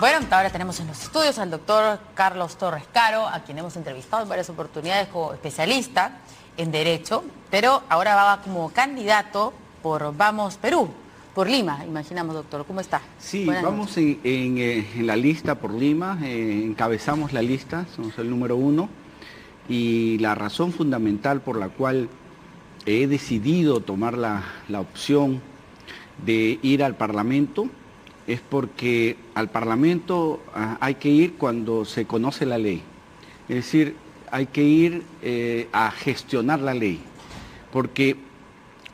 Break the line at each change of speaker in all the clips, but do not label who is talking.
Bueno, ahora tenemos en los estudios al doctor Carlos Torres Caro, a quien hemos entrevistado en varias oportunidades como especialista en Derecho, pero ahora va como candidato por Vamos Perú, por Lima, imaginamos, doctor. ¿Cómo está?
Sí,
Buenas
vamos
noches.
en la lista por Lima, encabezamos la lista, somos el número 1, y la razón fundamental por la cual he decidido tomar la opción de ir al Parlamento es porque al Parlamento hay que ir cuando se conoce la ley. Es decir, hay que ir a gestionar la ley, porque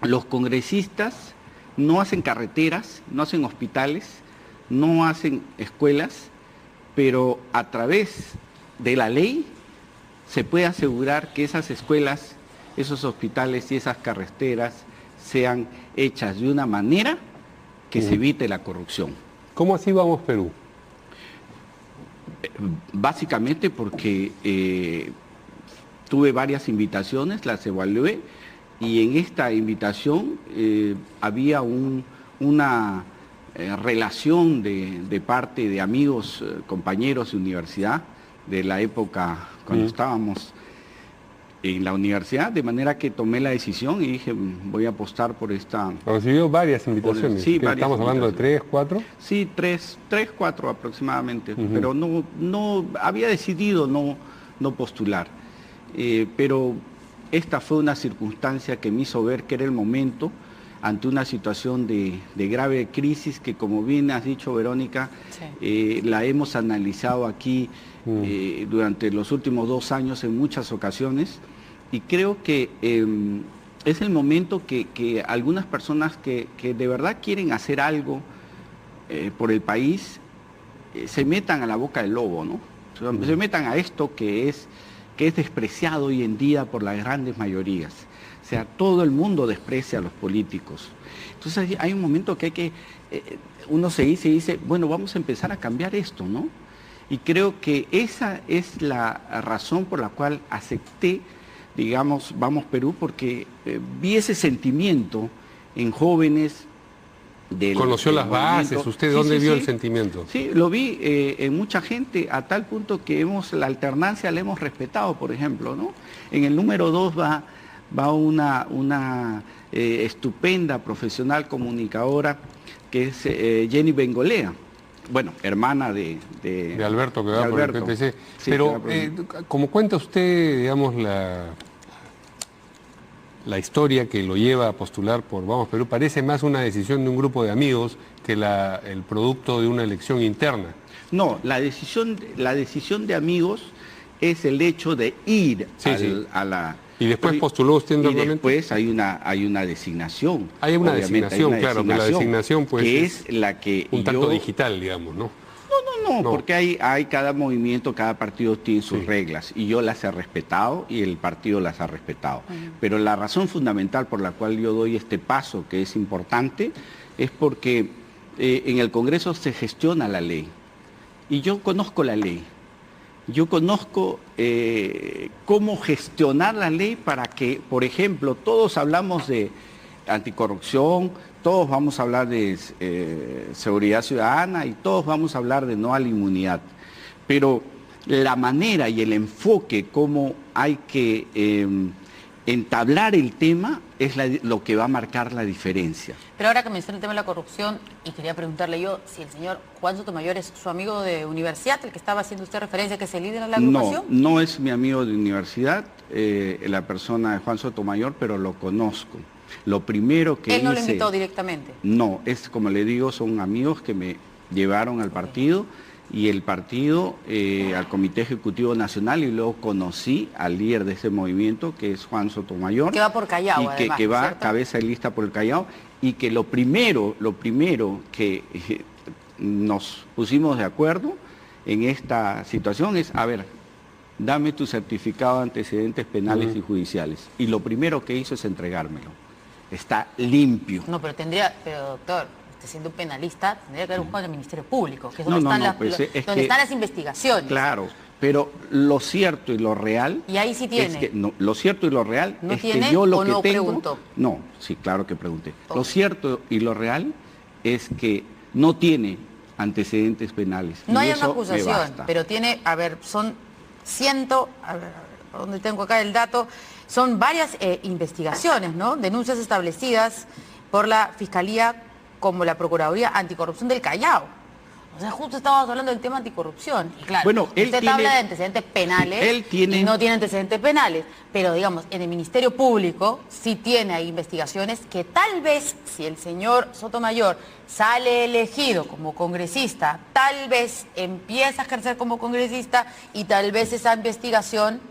los congresistas no hacen carreteras, no hacen hospitales, no hacen escuelas, pero a través de la ley se puede asegurar que esas escuelas, esos hospitales y esas carreteras sean hechas de una manera que se evite la corrupción.
¿Cómo así Vamos Perú?
Básicamente porque tuve varias invitaciones, las evalué, y en esta invitación había una relación de parte de amigos, compañeros de universidad, de la época cuando estábamos en la universidad, de manera que tomé la decisión y dije, voy a apostar por esta...
Recibió varias invitaciones.
Sí, varias
¿Estamos hablando de 3, 4?
Sí, 3, 4 aproximadamente, pero no había decidido no postular. Pero esta fue una circunstancia que me hizo ver que era el momento, ante una situación de grave crisis que, como bien has dicho, Verónica, sí, la hemos analizado aquí durante los últimos 2 años en muchas ocasiones, y creo que es el momento que algunas personas que de verdad quieren hacer algo por el país se metan a la boca del lobo, ¿no? Se metan a esto que es despreciado hoy en día por las grandes mayorías. O sea, todo el mundo desprecia a los políticos. Entonces hay un momento que uno se dice, bueno, vamos a empezar a cambiar esto, ¿no? Y creo que esa es la razón por la cual acepté, digamos, Vamos Perú, porque vi ese sentimiento en jóvenes.
¿Conoció las bases? ¿Usted dónde vio el sentimiento?
Sí, lo vi en mucha gente, a tal punto que la alternancia la hemos respetado, por ejemplo, ¿no? En el número 2 va una estupenda profesional comunicadora que es Jenny Bengolea, bueno, hermana de
Alberto, que va por el PPC. Sí, pero, como cuenta usted, digamos, la historia que lo lleva a postular por Vamos Perú, parece más una decisión de un grupo de amigos que el producto de una elección interna.
No, la decisión de amigos es el hecho de ir a la...
¿Y después postuló usted en
Y después hay una designación.
Hay una designación, claro, pero la designación pues
que es la que
un tanto digital, digamos, ¿no?
No, porque hay cada movimiento, cada partido tiene sus reglas, y yo las he respetado y el partido las ha respetado. Pero la razón fundamental por la cual yo doy este paso, que es importante, es porque en el Congreso se gestiona la ley. Y yo conozco la ley. Yo conozco cómo gestionar la ley para que, por ejemplo, todos hablamos de anticorrupción, todos vamos a hablar de seguridad ciudadana y todos vamos a hablar de no a la inmunidad. Pero la manera y el enfoque, cómo hay que entablar el tema, es lo que va a marcar la diferencia.
Pero ahora que menciona el tema de la corrupción, y quería preguntarle yo si el señor Juan Sotomayor es su amigo de universidad, el que estaba haciendo usted referencia, que es el líder de la agrupación.
No es mi amigo de universidad, la persona de Juan Sotomayor, pero lo conozco. Lo primero que
¿Él no lo invitó directamente?
No, es como le digo, son amigos que me llevaron al partido, y el partido al Comité Ejecutivo Nacional, y luego conocí al líder de ese movimiento, que es Juan Sotomayor.
Que va por Callao,
y
además,
que va
¿cierto?
cabeza de lista por el Callao, y que lo primero que nos pusimos de acuerdo en esta situación es, a ver, dame tu certificado de antecedentes penales y judiciales. Y lo primero que hizo es entregármelo. Está limpio.
No, pero doctor, usted siendo penalista, tendría que haber buscado en el Ministerio Público, que es donde están las investigaciones.
Claro, pero lo cierto y lo real...
Y ahí sí tiene.
Es que, lo cierto y lo real
¿No
es
tiene,
que yo lo
o
que
no
tengo...
preguntó?
No, sí, claro que pregunté. Lo cierto y lo real es que no tiene antecedentes penales.
No
y
hay
eso
una
me
acusación,
basta.
pero tiene, a ver, son a ver, ¿dónde tengo acá el dato? Son varias investigaciones, ¿no? Denuncias establecidas por la Fiscalía como la Procuraduría Anticorrupción del Callao. O sea, justo estábamos hablando del tema anticorrupción. Y claro,
Bueno,
usted habla de antecedentes penales,
él tiene...
y no tiene antecedentes penales, pero digamos, en el Ministerio Público sí tiene ahí investigaciones que tal vez, si el señor Sotomayor sale elegido como congresista, tal vez empieza a ejercer como congresista y tal vez esa investigación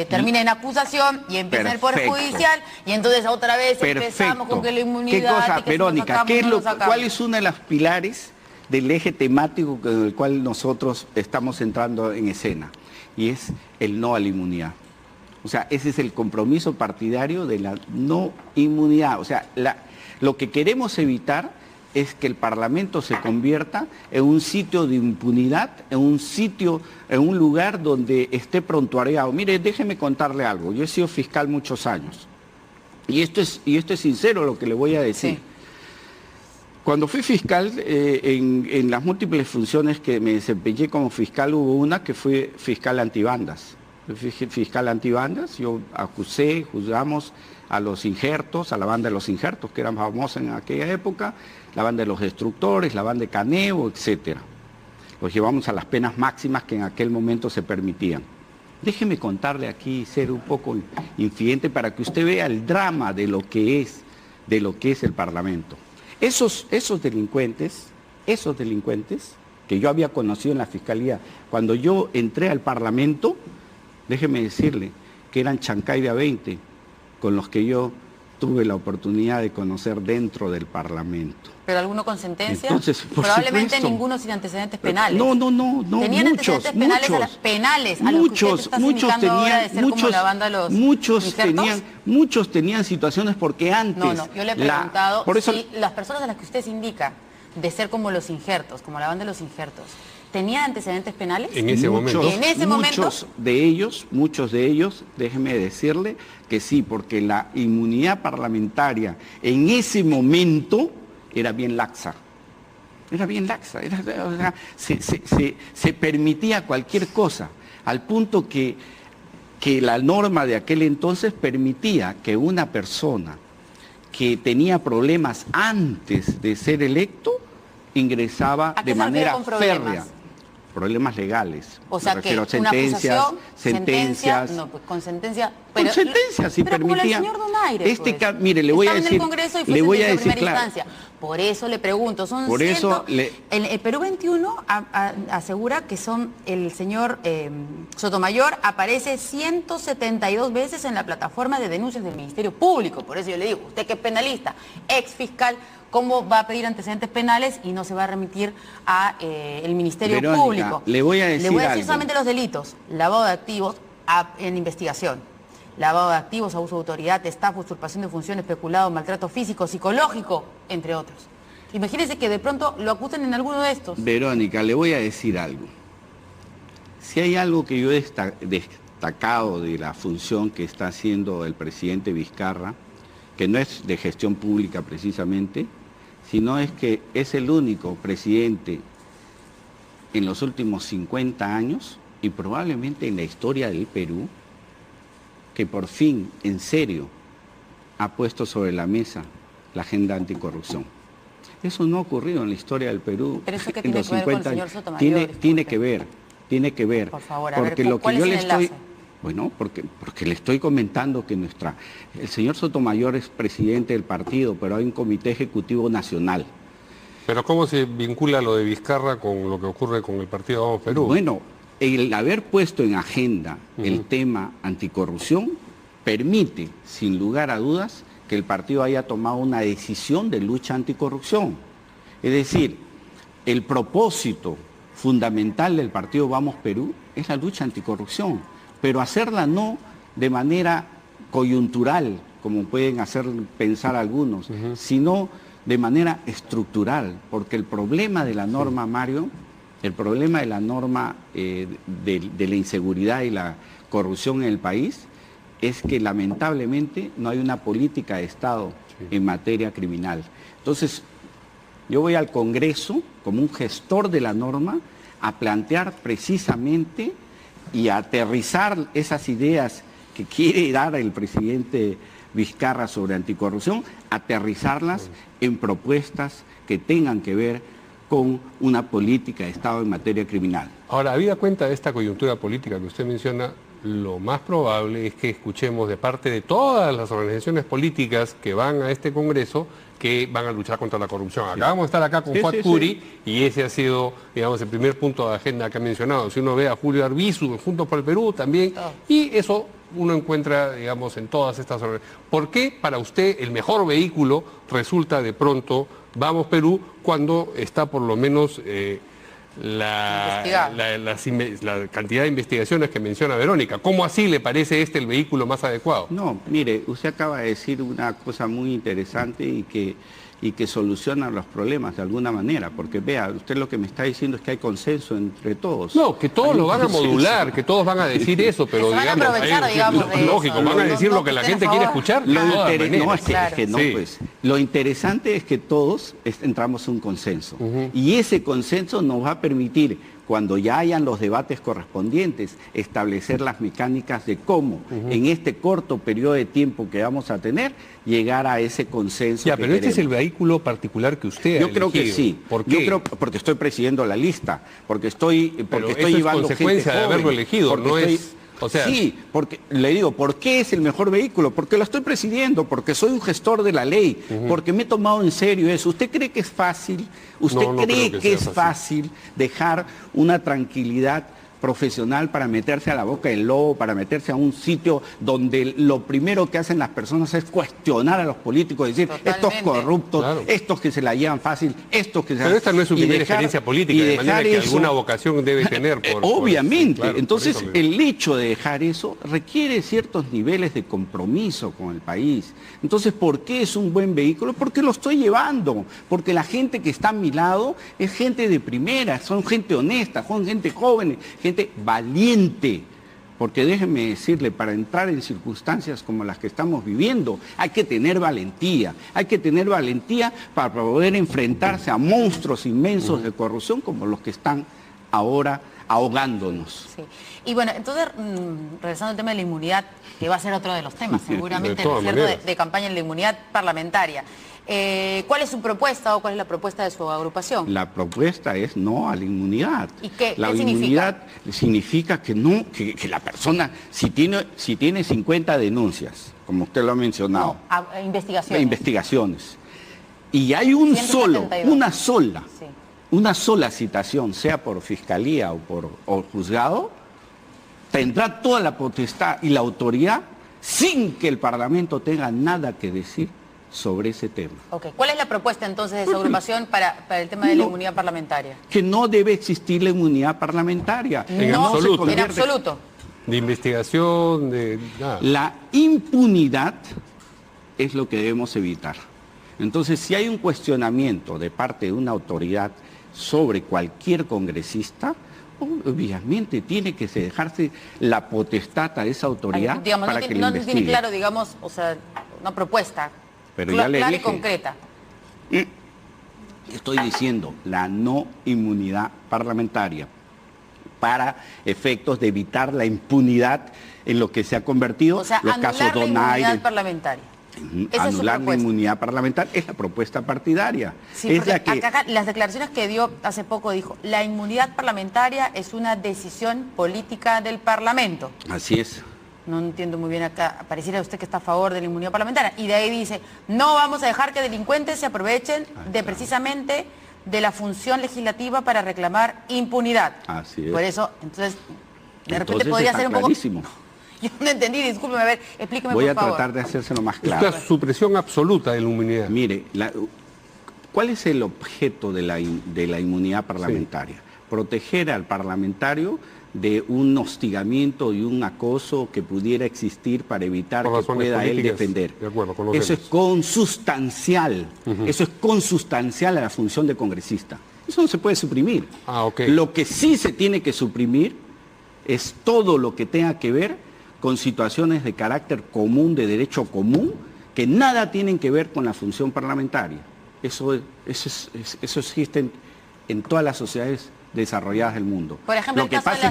termina en acusación y empieza en el Poder Judicial y entonces otra vez empezamos con que la inmunidad...
¿Qué cosa,
y que
Verónica?
si lo sacamos,
¿Cuál es uno de los pilares del eje temático con el cual nosotros estamos entrando en escena? Y es el no a la inmunidad. O sea, ese es el compromiso partidario de la no inmunidad. O sea, lo que queremos evitar es que el Parlamento se convierta en un sitio de impunidad, en un lugar donde esté prontuariado. Mire, déjeme contarle algo. Yo he sido fiscal muchos años. Y esto es sincero lo que le voy a decir.
Sí.
Cuando fui fiscal, en las múltiples funciones que me desempeñé como fiscal, hubo una que fue fiscal antibandas. Fui fiscal antibandas, yo acusé, juzgamos a los injertos, a la banda de los injertos, que eran famosos en aquella época, la banda de los destructores, la banda de Caneo, etc. Los llevamos a las penas máximas que en aquel momento se permitían. Déjeme contarle aquí, ser un poco infidente, para que usted vea el drama de lo que es el Parlamento. Esos delincuentes que yo había conocido en la Fiscalía, cuando yo entré al Parlamento, déjeme decirle que eran Chancay de A20, con los que yo tuve la oportunidad de conocer dentro del Parlamento.
¿Pero alguno con sentencia?
Entonces,
probablemente
supuesto,
ninguno sin antecedentes penales.
No.
Tenían antecedentes penales a los penales, a los que usted está indicando ahora de ser como la banda de los injertos.
Muchos tenían situaciones porque antes...
No, yo le he preguntado
por eso,
si las personas a las que usted se indica de ser como los injertos, como la banda de los injertos, ¿tenían antecedentes penales?
En ese momento.
¿En ese momento?
Muchos de ellos, déjeme decirle que sí, porque la inmunidad parlamentaria en ese momento era bien laxa. Se permitía cualquier cosa, al punto que la norma de aquel entonces permitía que una persona que tenía problemas antes de ser electo ingresaba de manera férrea. Problemas legales.
O sea que una acusación, sentencias. No, pues con sentencia.
Con sentencia, si permitía.
Como el señor Donaire, pues.
Mire, le voy a decir.
En el Congreso y fue sentencia de primera instancia. Por eso le pregunto, son
por eso
el Perú 21 asegura que son el señor Sotomayor aparece 172 veces en la plataforma de denuncias del Ministerio Público. Por eso yo le digo, usted que es penalista, ex fiscal, ¿cómo va a pedir antecedentes penales y no se va a remitir a el Ministerio
Verónica,
Público?
Le voy a decir algo.
Solamente los delitos: lavado de activos en investigación, lavado de activos, abuso de autoridad, estafa, usurpación de funciones, peculado, maltrato físico, psicológico, entre otros. Imagínense que de pronto lo acusen en alguno de estos.
Verónica, le voy a decir algo. Si hay algo que yo he destacado de la función que está haciendo el presidente Vizcarra, que no es de gestión pública precisamente, sino es que es el único presidente en los últimos 50 años y probablemente en la historia del Perú que por fin, en serio, ha puesto sobre la mesa la agenda anticorrupción. Eso no ha ocurrido en la historia del Perú.
¿Pero eso qué
en
tiene
los
que ver con el
50
señor
años.
Sotomayor?
Tiene que ver.
Por favor, a
porque
ver,
lo que
¿cuál
yo
es
le
el enlace?
Bueno, porque le estoy comentando que el señor Sotomayor es presidente del partido, pero hay un comité ejecutivo nacional.
Pero ¿cómo se vincula lo de Vizcarra con lo que ocurre con el partido Vamos Perú?
Bueno, el haber puesto en agenda el tema anticorrupción permite, sin lugar a dudas, que el partido haya tomado una decisión de lucha anticorrupción. Es decir, el propósito fundamental del partido Vamos Perú es la lucha anticorrupción, pero hacerla no de manera coyuntural, como pueden hacer pensar algunos, sino de manera estructural, porque el problema de la norma, Mario, el problema de la norma de la inseguridad y la corrupción en el país es que lamentablemente no hay una política de Estado en materia criminal. Entonces, Yo voy al Congreso como un gestor de la norma a plantear precisamente y a aterrizar esas ideas que quiere dar el presidente Vizcarra sobre anticorrupción, aterrizarlas en propuestas que tengan que ver con una política de Estado en materia criminal.
Ahora, habida cuenta de esta coyuntura política que usted menciona, lo más probable es que escuchemos de parte de todas las organizaciones políticas que van a este Congreso que van a luchar contra la corrupción. Acabamos de estar acá con Fuad Curi y ese ha sido, digamos, el primer punto de agenda que ha mencionado. Si uno ve a Julio Arbizu, Juntos por el Perú también, y eso uno encuentra, digamos, en todas estas organizaciones. ¿Por qué para usted el mejor vehículo resulta de pronto Vamos Perú cuando está por lo menos la cantidad de investigaciones que menciona Verónica? ¿Cómo así le parece este el vehículo más adecuado?
No, mire, usted acaba de decir una cosa muy interesante y que soluciona los problemas de alguna manera, porque vea, usted lo que me está diciendo es que hay consenso entre todos.
No, que todos lo van a modular, que todos van a decir eso, pero digamos, lógico, van a decir lo que la gente quiere escuchar.
Lo interesante es que todos entramos en un consenso, y ese consenso nos va a permitir, cuando ya hayan los debates correspondientes, establecer las mecánicas de cómo, en este corto periodo de tiempo que vamos a tener, llegar a ese consenso.
Ya, pero este es el vehículo particular que usted ha elegido.
Yo creo que sí.
¿Por qué?
Yo creo porque estoy presidiendo la lista, porque estoy
llevando consecuencia de haberlo elegido, no es... O sea,
sí, porque le digo, ¿por qué es el mejor vehículo? Porque lo estoy presidiendo, porque soy un gestor de la ley, porque me he tomado en serio eso. ¿Usted cree que es fácil? ¿Usted cree que es fácil dejar una tranquilidad profesional para meterse a la boca del lobo, para meterse a un sitio donde lo primero que hacen las personas es cuestionar a los políticos, decir, estos corruptos, estos que se la llevan fácil, estos que se...
Pero esta no es su primera experiencia política, de manera que alguna vocación debe tener.
Obviamente, entonces el hecho de dejar eso requiere ciertos niveles de compromiso con el país. Entonces, ¿por qué es un buen vehículo? Porque lo estoy llevando, porque la gente que está a mi lado es gente de primera, son gente honesta, son gente joven, gente valiente, porque déjeme decirle, para entrar en circunstancias como las que estamos viviendo, hay que tener valentía para poder enfrentarse a monstruos inmensos de corrupción como los que están ahora ahogándonos.
Sí. Y bueno, entonces, regresando al tema de la inmunidad, que va a ser otro de los temas, seguramente, ¿no es cierto?, de campaña en la inmunidad parlamentaria. ¿Cuál es su propuesta o cuál es la propuesta de su agrupación?
La propuesta es no a la inmunidad.
¿Y qué
inmunidad significa que no, que la persona, si tiene 50 denuncias, como usted lo ha mencionado, investigaciones, y hay una sola citación, sea por fiscalía o por juzgado, tendrá toda la potestad y la autoridad sin que el Parlamento tenga nada que decir sobre ese tema.
Okay. ¿Cuál es la propuesta entonces de su agrupación para el tema de la inmunidad parlamentaria?
Que no debe existir la inmunidad parlamentaria.
En absoluto.
En absoluto.
De investigación, de nada.
La impunidad es lo que debemos evitar. Entonces, si hay un cuestionamiento de parte de una autoridad sobre cualquier congresista, obviamente tiene que dejarse la potestad a esa autoridad para que lo investigue.
No tiene claro, digamos, o sea, una propuesta clara y concreta.
Estoy diciendo la no inmunidad parlamentaria para efectos de evitar la impunidad en lo que se ha convertido los casos Donaire.
La inmunidad parlamentaria.
Anular la inmunidad parlamentaria es la propuesta partidaria.
Sí, es la que... acá las declaraciones que dio hace poco dijo, la inmunidad parlamentaria es una decisión política del Parlamento.
Así es.
No entiendo muy bien acá, pareciera usted que está a favor de la inmunidad parlamentaria. Y de ahí dice, no vamos a dejar que delincuentes se aprovechen precisamente de la función legislativa para reclamar impunidad.
Así es.
Por eso, entonces, de repente podría ser un poco...
Clarísimo.
Yo no entendí, discúlpeme, a ver, explíqueme
por
favor.
Voy a tratar de hacérselo más claro.
Es la supresión absoluta de la inmunidad.
Mire, ¿cuál es el objeto de la inmunidad parlamentaria? Sí. Proteger al parlamentario de un hostigamiento y un acoso que pudiera existir para evitar que pueda él defender.
De acuerdo,
eso es consustancial. Eso es consustancial a la función de congresista. Eso no se puede suprimir. Lo que sí se tiene que suprimir es todo lo que tenga que ver con situaciones de carácter común, de derecho común, que nada tienen que ver con la función parlamentaria. eso existe en todas las sociedades desarrolladas del mundo.
Por ejemplo,
lo que pasa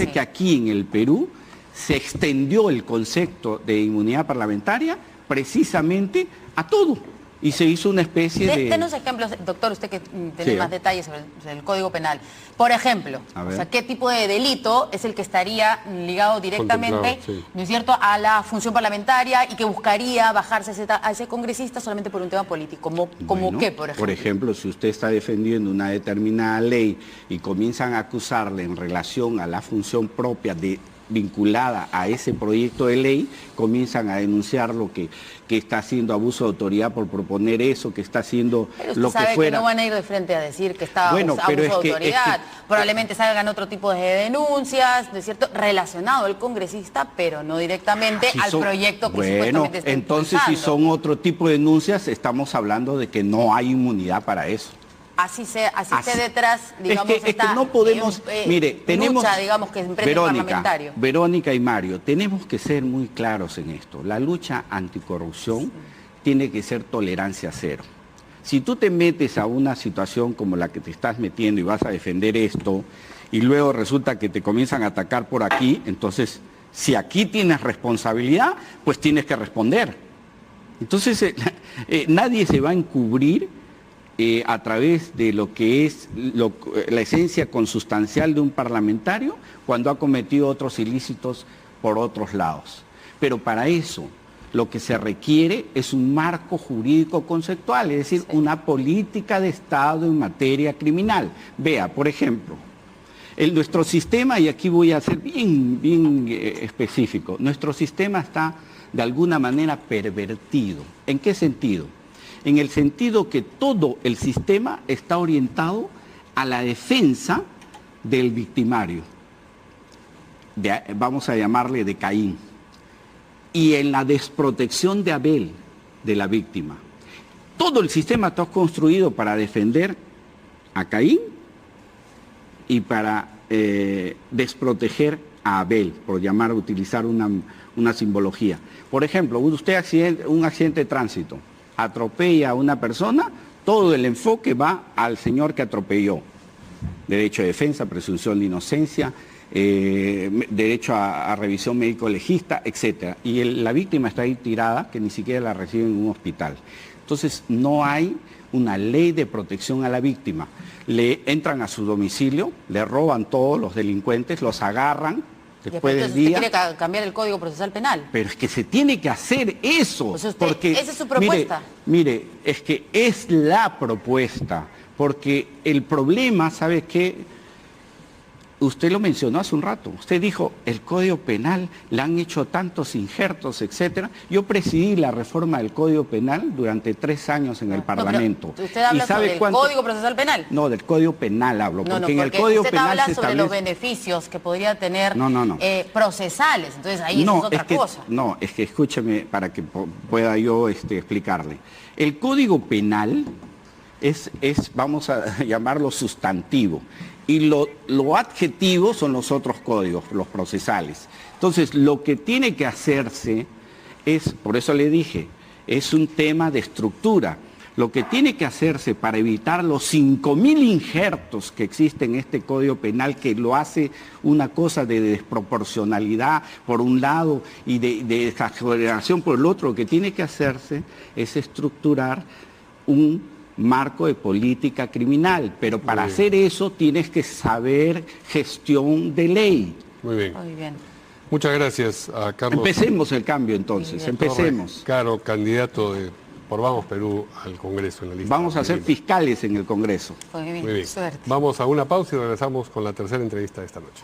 es que aquí en el Perú se extendió el concepto de inmunidad parlamentaria precisamente a todo. Y se hizo una especie de...
Denos ejemplos, doctor, usted que tiene más detalles sobre el Código Penal. Por ejemplo, o sea, ¿qué tipo de delito es el que estaría ligado directamente, ¿no es cierto?, a la función parlamentaria y que buscaría bajarse a ese congresista solamente por un tema político? ¿Como qué, por ejemplo?
Por ejemplo, si usted está defendiendo una determinada ley y comienzan a acusarle en relación a la función propia vinculada a ese proyecto de ley, comienzan a denunciar lo que está haciendo abuso de autoridad por proponer eso, que está haciendo lo que fuera.
Que no van a ir de frente a decir que está abuso de autoridad. Probablemente salgan otro tipo de denuncias, ¿no es cierto?, relacionado al congresista, pero no directamente al proyecto que supuestamente está
entonces, si son otro tipo de denuncias, estamos hablando de que no hay inmunidad para eso.
Así esté detrás, digamos,
es que no podemos, mire, tenemos,
lucha, digamos, que emprende el parlamentario.
Verónica y Mario, tenemos que ser muy claros en esto. La lucha anticorrupción tiene que ser tolerancia cero. Si tú te metes a una situación como la que te estás metiendo y vas a defender esto, y luego resulta que te comienzan a atacar por aquí, entonces, si aquí tienes responsabilidad, pues tienes que responder. Entonces, nadie se va a encubrir a través de lo que es la esencia consustancial de un parlamentario cuando ha cometido otros ilícitos por otros lados. Pero para eso lo que se requiere es un marco jurídico conceptual, es decir, una política de Estado en materia criminal. Vea, por ejemplo, nuestro sistema, y aquí voy a ser bien específico, nuestro sistema está de alguna manera pervertido. ¿En qué sentido? En el sentido que todo el sistema está orientado a la defensa del victimario, vamos a llamarle de Caín, y en la desprotección de Abel, de la víctima. Todo el sistema está construido para defender a Caín y para desproteger a Abel, por utilizar una simbología. Por ejemplo, usted un accidente de tránsito, atropella a una persona, todo el enfoque va al señor que atropelló. Derecho de defensa, presunción de inocencia, derecho a revisión médico-legista, etc. Y la víctima está ahí tirada, que ni siquiera la recibe en un hospital. Entonces, no hay una ley de protección a la víctima. Le entran a su domicilio, le roban todos los delincuentes, los agarran, después del día.
¿Usted quiere cambiar el Código Procesal Penal?
Pero es que se tiene que hacer eso.
Pues
porque,
esa es su propuesta.
Mire, es que es la propuesta. Porque el problema, ¿sabe qué? Usted lo mencionó hace un rato. Usted dijo, el Código Penal le han hecho tantos injertos, etcétera. Yo presidí la reforma del Código Penal durante 3 años en el Parlamento.
¿Usted habla sobre el Código Procesal Penal?
No, del Código Penal hablo. Porque en el Código
usted
Penal
habla sobre los beneficios que podría tener procesales. Entonces ahí eso es otra cosa.
No, es que escúcheme para que pueda yo explicarle. El Código Penal es, vamos a llamarlo sustantivo. Y lo adjetivo son los otros códigos, los procesales. Entonces, lo que tiene que hacerse es, por eso le dije, es un tema de estructura. Lo que tiene que hacerse para evitar los 5.000 injertos que existen en este Código Penal, que lo hace una cosa de desproporcionalidad por un lado y de exageración por el otro, lo que tiene que hacerse es estructurar un marco de política criminal, pero para hacer eso tienes que saber gestión de ley.
Muy bien. Muy bien. Muchas gracias a Carlos.
Empecemos el cambio entonces, empecemos.
Caro, candidato por Vamos Perú al Congreso en la lista.
Vamos a ser fiscales en el Congreso.
Muy bien.
Muy bien.
Suerte.
Vamos a una pausa y regresamos con la tercera entrevista de esta noche.